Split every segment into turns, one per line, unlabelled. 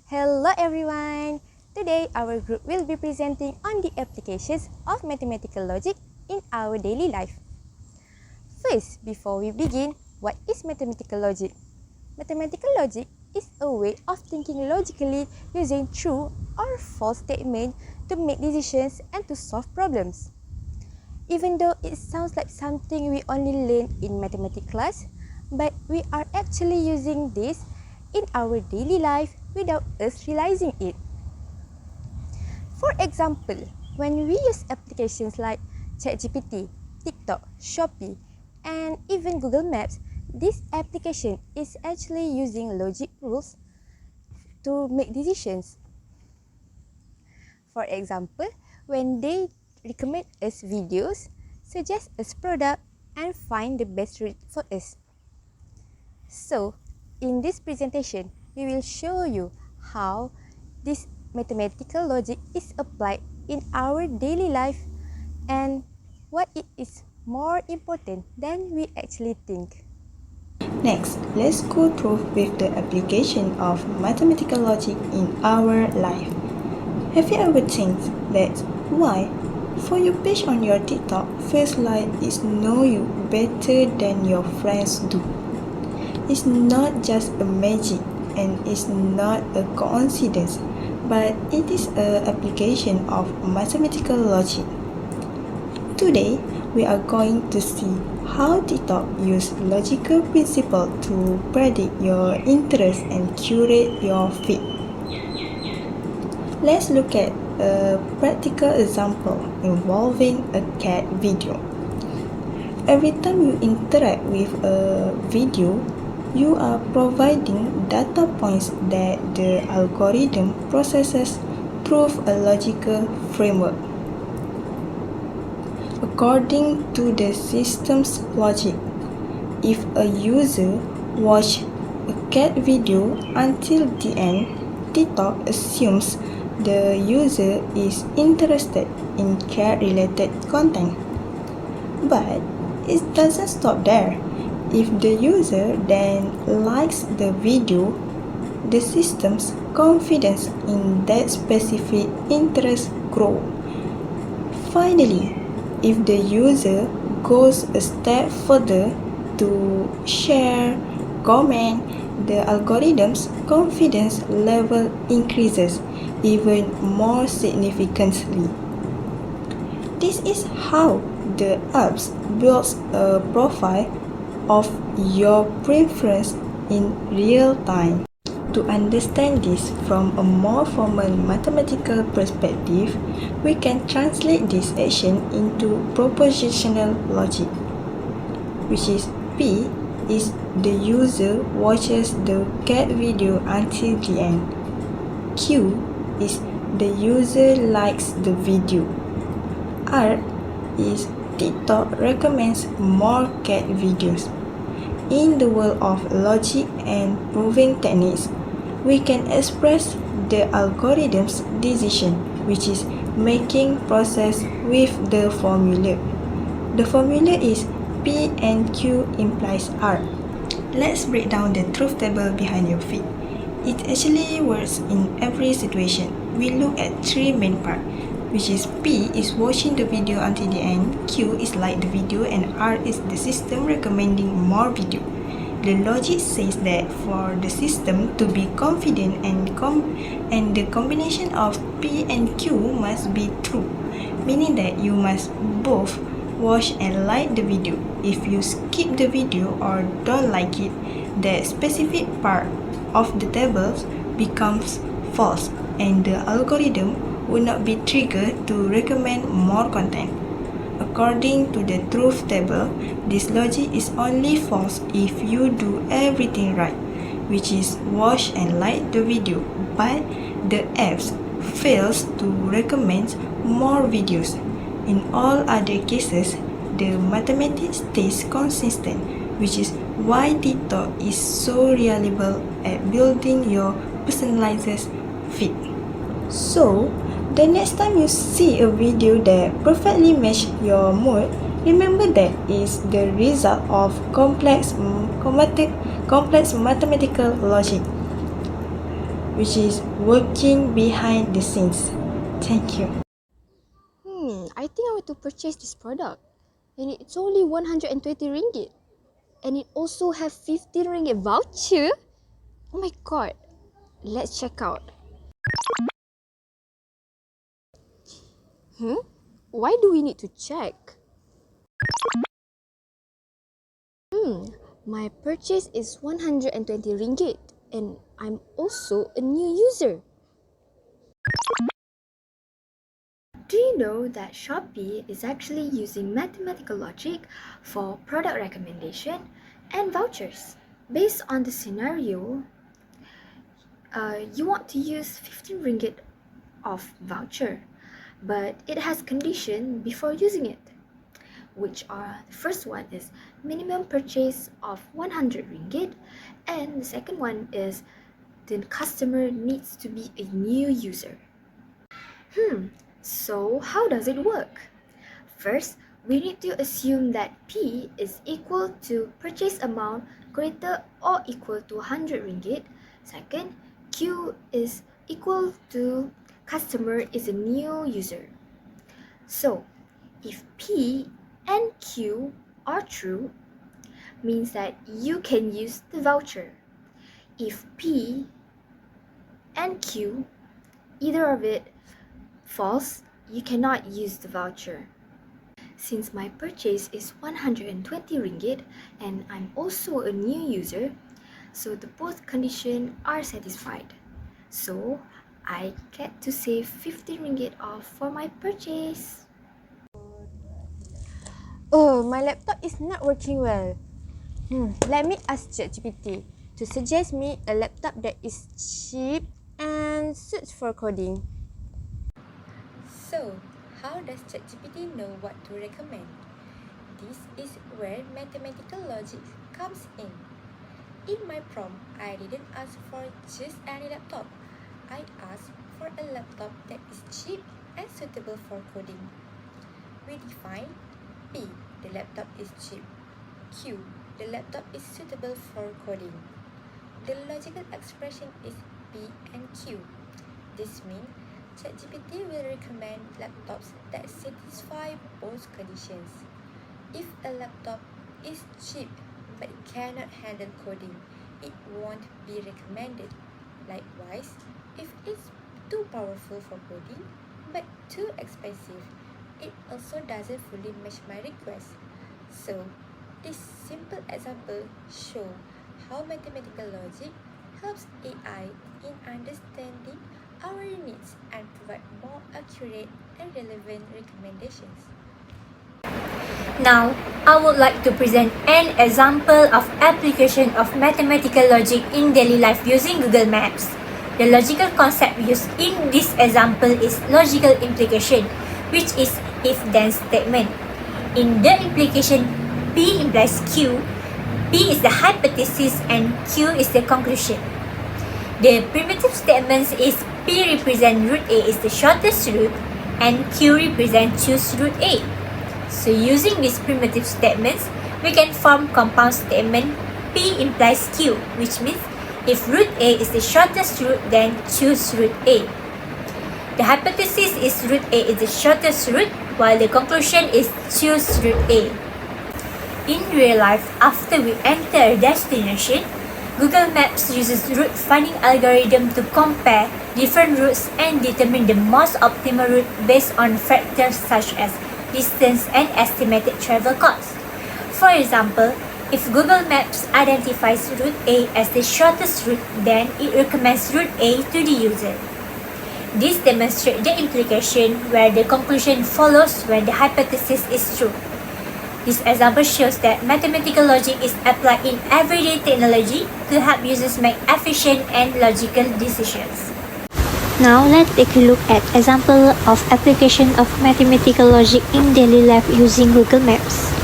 Hello everyone! Today our group will be presenting on the applications of mathematical logic in our daily life. First, before we begin, what is mathematical logic? Mathematical logic is a way of thinking logically using true or false statements to make decisions and to solve problems. Even though it sounds like something we only learn in mathematics class, but we are actually using this in our daily life without us realizing it. For example, when we use applications like ChatGPT, TikTok, Shopee, and even Google Maps, this application is actually using logic rules to make decisions. For example, when they recommend us videos, suggest us product, and find the best route for us. So, in this presentation, we will show you how this mathematical logic is applied in our daily life and what it is more important than we actually think.
Next, let's go through with the application of mathematical logic in our life. Have you ever think that why For You page on your TikTok feels like it knows you better than your friends do? It's not just a magic and it's not a coincidence, but it is an application of mathematical logic. Today, we are going to see how TikTok uses logical principles to predict your interest and curate your feed. Let's look at a practical example involving a cat video. Every time you interact with a video, you are providing data points that the algorithm processes through a logical framework. According to the system's logic, if a user watches a cat video until the end, TikTok assumes the user is interested in cat-related content. But it doesn't stop there. If the user then likes the video, the system's confidence in that specific interest grows. Finally, if the user goes a step further to share, comment, the algorithm's confidence level increases even more significantly. This is how the apps builds a profile of your preference in real time. To understand this from a more formal mathematical perspective, we can translate this action into propositional logic, which is P is the user watches the cat video until the end. Q is the user likes the video. R is TikTok recommends more cat videos. In the world of logic and proving techniques, we can express the algorithm's decision, which is making process with the formula. The formula is P and Q implies R. Let's break down the truth table behind your feed. It actually works in every situation. We look at three main parts, which is P is watching the video until the end, Q is like the video, and R is the system recommending more video. The logic says that for the system to be confident and the combination of P and Q must be true, meaning that you must both watch and like the video. If you skip the video or don't like it, that specific part of the table becomes false and the algorithm would not be triggered to recommend more content. According to the truth table, this logic is only false if you do everything right, which is watch and like the video, but the apps fails to recommend more videos. In all other cases, the mathematics stays consistent, which is why TikTok is so reliable at building your personalized feed. So, the next time you see a video that perfectly matches your mood, remember that is the result of complex mathematical logic. which is working behind the scenes. Thank you.
I think I want to purchase this product. And it's only 120 ringgit. And it also have 15 ringgit voucher. Oh my god. Let's check out. Why do we need to check? My purchase is 120 ringgit. And I'm also a new user.
Do you know that Shopee is actually using mathematical logic for product recommendation and vouchers? Based on the scenario, you want to use 15 ringgit of voucher, but it has condition before using it, which are the first one is minimum purchase of 100 ringgit, and the second one is the customer needs to be a new user. So how does it work? First, we need to assume that P is equal to purchase amount greater or equal to 100 ringgit. Second, Q is equal to customer is a new user. So, if P and Q are true, means that you can use the voucher. If P and Q, either of it, false, you cannot use the voucher. Since my purchase is 120 ringgit and I'm also a new user, so the both conditions are satisfied. So I get to save 50 ringgit off for my purchase.
Oh, my laptop is not working well. Let me ask ChatGPT to suggest me a laptop that is cheap and suits for coding.
So, how does ChatGPT know what to recommend? This is where mathematical logic comes in. In my prompt, I didn't ask for just any laptop. I asked for a laptop that is cheap and suitable for coding. We define P, the laptop is cheap. Q, the laptop is suitable for coding. The logical expression is P and Q. This means ChatGPT will recommend laptops that satisfy both conditions. If a laptop is cheap but cannot handle coding, it won't be recommended. Likewise, if it's too powerful for coding but too expensive, it also doesn't fully match my request. So, this simple example shows how mathematical logic helps AI in understanding our needs and provide more accurate and relevant recommendations.
Now, I would like to present an example of application of mathematical logic in daily life using Google Maps. The logical concept used in this example is logical implication, which is if-then statement. In the implication, P implies Q, P is the hypothesis and Q is the conclusion. The primitive statements is P represent root A is the shortest route and Q represent choose route A. So using these primitive statements, we can form compound statement P implies Q, which means if route A is the shortest route, then choose route A. The hypothesis is route A is the shortest route, while the conclusion is choose route A. In real life, after we enter a destination, Google Maps uses route finding algorithm to compare different routes and determine the most optimal route based on factors such as distance and estimated travel cost. For example, if Google Maps identifies route A as the shortest route, then it recommends route A to the user. This demonstrates the implication where the conclusion follows when the hypothesis is true. This example shows that mathematical logic is applied in everyday technology to help users make efficient and logical decisions.
Now let's take a look at example of application of mathematical logic in daily life using Google Maps.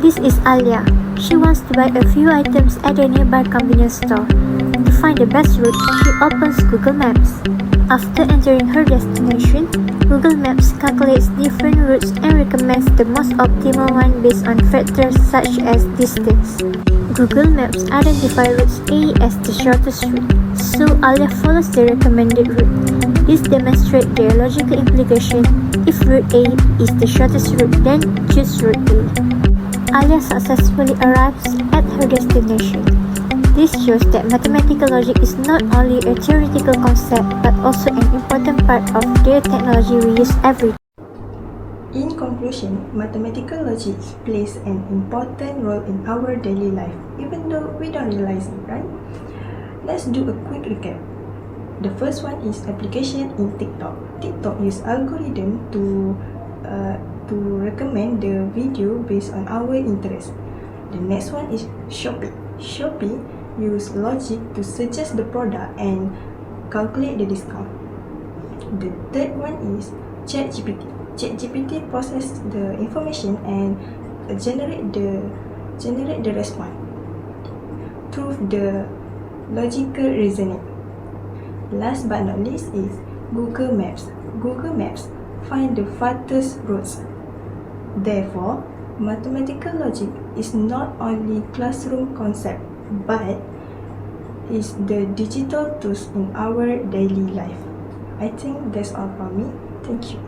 This is ALIAH. She wants to buy a few items at a nearby convenience store. The find the best route, she opens Google Maps. After entering her destination, Google Maps calculates different routes and recommends the most optimal one based on factors such as distance. Google Maps identifies routes A as the shortest route, so ALIAH follows the recommended route. This demonstrates their logical implication. If route A is the shortest route, then choose route A. ALIAH successfully arrives at her destination. This shows that mathematical logic is not only a theoretical concept but also an important part of the technology we use every day.
In conclusion, mathematical logic plays an important role in our daily life, even though we don't realize it, right? Let's do a quick recap. The first one is application in TikTok. TikTok use algorithm to recommend the video based on our interest. The next one is Shopee. Shopee use logic to suggest the product and calculate the discount. The third one is ChatGPT. ChatGPT process the information and generate the response through the logical reasoning. Last but not least is Google Maps. Google Maps find the fastest routes. Therefore, mathematical logic is not only classroom concept but is the digital tools in our daily life. I think that's all from me. Thank you.